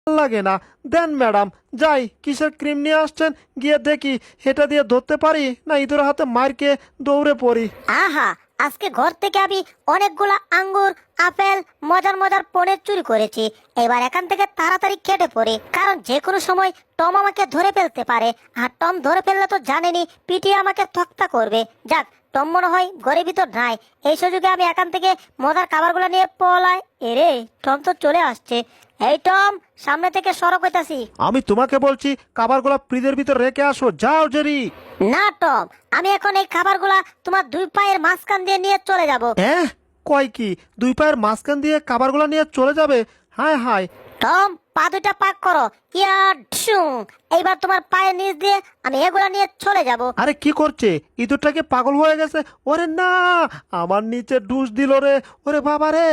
লাগে না। দেন ম্যাডাম, যাই। কিসের ক্রিম নিয়ে আসছেন গিয়ে দেখি, এটা দিয়ে ধরতে পারি না ইঁদুরের হাতে মারকে দৌড়ে পড়ি। আহা, আজকে ঘর থেকে আমি অনেকগুলা আঙ্গুর, আপেল, মজার মজার পনির চুরি করেছি। এবার এখান থেকে তাড়াতাড়ি কেটে পড়ি, কারণ যে কোনো সময় টম আমাকে ধরে ফেলতে পারে। আর টম ধরে ফেললে তো জানেনি, পিটিয়ে আমাকে তক্তা করবে। যাক, টম মনে হয় ঘরের ভিতর নাই। এই সুযোগে আমি এখান থেকে মজার খাবারগুলো নিয়ে পলাই। এরে, টম তো চলে আসছে। এই টম, সামনে থেকে সড়ক হইতাছি। আমি তোমাকে বলছি খাবারগুলো ফ্রিজের ভিতর রেখে আসো, যাও জেরি। না টম, আমি এখন এই খাবারগুলা তোমার দুই পায়ের মাঝখান দিয়ে নিয়ে চলে যাব। হ্যাঁ, কয় কি দুই পায়ের মাঝখান দিয়ে খাবারগুলো নিয়ে চলে যাবে? হায় হায়। টম, পা দুইটা পাক করো। ইয়া ঢুং। এইবার তোমার পায়ের নিচ দিয়ে আমি এগুলা নিয়ে চলে যাব। আরে কি করছে? ইঁদুরটাকে পাগল হয়ে গেছে? ওরে না, আমার নিচে ডুস দিল রে। ওরে বাবা রে,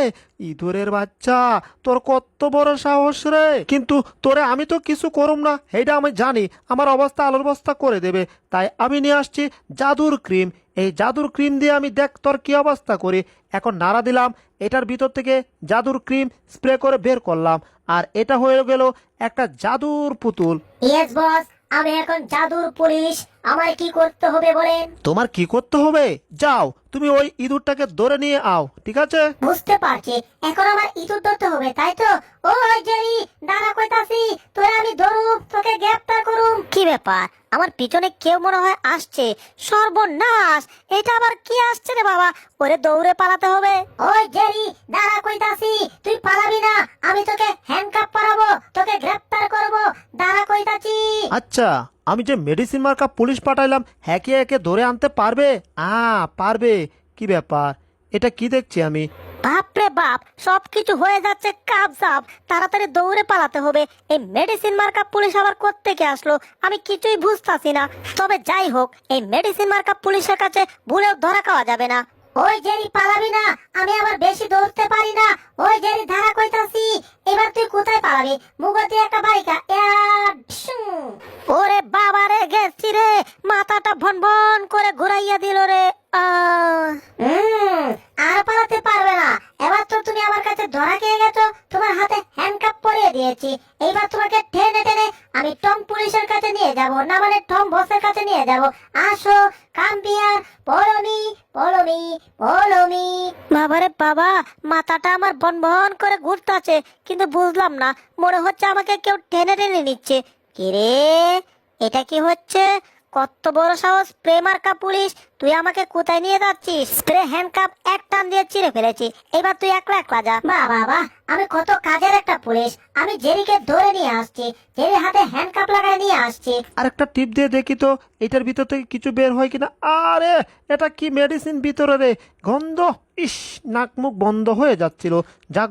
ইঁদুরের বাচ্চা, তোর কত বড় সাহস রে! কিন্তু তোরে আমি তো কিছু করুম না, এইটা আমি জানি। আমার অবস্থা আলোর বস্তা করে দেবে, তাই আমি নিয়ে আসছি জাদুর ক্রিম। এই জাদুর ক্রিম দিয়ে আমি দেখ তোর কি অবস্থা করি। এখন নাড়া দিলাম, এটার ভিতর থেকে জাদুর ক্রিম স্প্রে করে বের করলাম, আর এটা হয়ে গেল একটা জাদুর পুতুল। ইয়েস বস, আমি এখন জাদুর পুলিশ। আমার কি করতে হবে বলেন? তোমার কি করতে হবে? যাও, তুমি ওই ইঁদুরটাকে ধরে নিয়ে আও, ঠিক আছে? বুঝতে পারছি, এখন আমার ইঁদুর ধরতে হবে, তাই তো? ওই জেরি, দাঁড়া কইতাছি, তোরে আমি ধরুম, তোকে গ্রেফতার করুম। কি ব্যাপার, আমার পিছনে কেউ মনে হয় আসছে। সর্বনাশ, এটা আবার কি আসছে রে বাবা? ওরে দৌড়ে পালাতে হবে। ওই জেরি, দাঁড়া কইতাছি, তুই পালাবি না। আমি তোকে হ্যান্ডকাপ পরাবো, তোকে গ্রেফতার করব। দাঁড়া কইতাছি। আচ্ছা, আমি যে মেডিসিন মার্কা পুলিশ পাঠাইলাম, একে একে ধরে আনতে পারবে? পারবে। কি ব্যাপার, এটা কি দেখছি আমি? বাপরে বাপ, সবকিছু হয়ে যাচ্ছে কাবজাব। তাড়াতাড়ি দৌড়ে পালাতে হবে। এই মেডিসিন মার্কা পুলিশ আবার কোত্থেকে আসলো, আমি কিছুই বুঝতাছি না। তবে যাই হোক, এই মেডিসিন মার্কা পুলিশের কাছে ভুলেও ধরা খাওয়া যাবে না। ওই জেরি, পালাবি না, আমি আবার বেশি দৌড়তে পারি না। ওই জেরি, ধারা কইতাছি, এবার তুই কোথায় পালাবি? মুগতি একটা বাইকা। ওরে বাবা রে, গেছি রে, মাথাটা ভন ভন করে ঘুরাইয়া দিল রে। আর পালাতে পারবে না। এবার তো তুমি আমার কাছে ধরা খেয়ে গেছো, তোমার হাতে হ্যান্ডকাপ পরিয়ে দিয়েছি। এইবার তোমাকে টেনে টেনে আমি টম পুলিশের কাছে নিয়ে যাব, না মানে টম বসের কাছে নিয়ে যাব। আসো, কাম্পিয়ার, পলমি পলমি পলমি। বাবারে বাবা, মাথাটা আমার বন বন করে ঘুরতাছে, কিন্তু বুঝলাম না, মনে হচ্ছে আমাকে কেউ টেনে টেনে নিচ্ছে। কিরে, এটা কি হচ্ছে? কত বড় সাহস! স্প্রে মার্কা পুলিশ, তুই আমাকে কোথায় নিয়ে যাচ্ছিস? স্প্রে হ্যান্ডকাপ এক টান দিয়ে চিড়ে ফেলেছি, এবার তুই একলা একলা যা। বাহ বাহ বাহ, আমি কত কাজের একটা পুলিশ। আমি জেরিকে ধরে নিয়ে আসছি, জেরির হাতে হ্যান্ডকাপ লাগাই নিয়ে আসছি। আর একটা টিপ দিয়ে দেখি তো, এটার ভিতর থেকে কিছু বের হয় কিনা। আরে, এটা কি মেডিসিন ভিতরে রে! গন্ধ! ইস, নাক মুখ বন্ধ হয়ে যাচ্ছিল। যাক,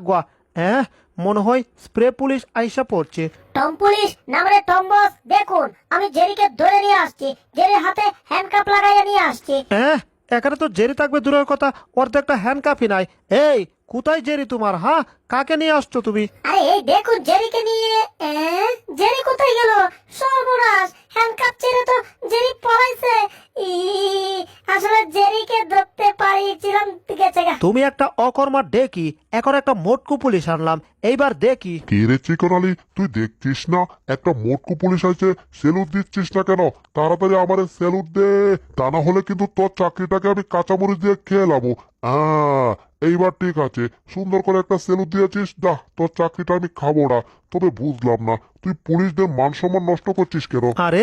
হ্যাঁ, মনে হয় স্প্রে পুলিশ আইসা পড়ছে। টম পুলিশ না মানে টম বস, দেখুন আমি জেরিকে ধরে নিয়ে আসছি, জেরির হাতে হ্যান্ডকাপ লাগাইয়া নিয়ে আসছি। হ্যাঁ, এখানে তো জেরি থাকবে দূরের কথা, ওর তো একটা হ্যান্ডকাফি নাই। এই, কোথায় জেরি তোমার? হ্যাঁ, কাকে নিয়ে আসছো তুমি? আরে এই দেখুন জেরিকে নিয়ে। জেরি কোথায় গেল? সর্বনাশ, হ্যান্ডকাপ ছেড়ে তো জেরি পলাইছে। ই, আসলে জেরিকে ধরতে পারিছিলাম, গেছে গা। তুমি একটা অকর্মার ডেকি, এখন একটা মোটকু পুলিশ আনলাম, এইবার দেখি। কে রে চিকন আলী, তুই দেখছিস না একটা মোটকু পুলিশ আছে? সেলুট দিচ্ছিস না কেন? তাড়াতাড়ি আমারে সেলুট দে, তা না হলে কিন্তু তোর চাকরিটাকে আমি কাঁচামরিচ দিয়ে খেয়ে লাবো। এইবার ঠিক আছে, সুন্দর করে একটা সেলুট দিয়েছিস, যা, তোর চাকরিটা আমি খাবো না। তবে বুঝলাম না, তুই পুলিশদের মান সম্মান নষ্ট করছিস কেন? আরে,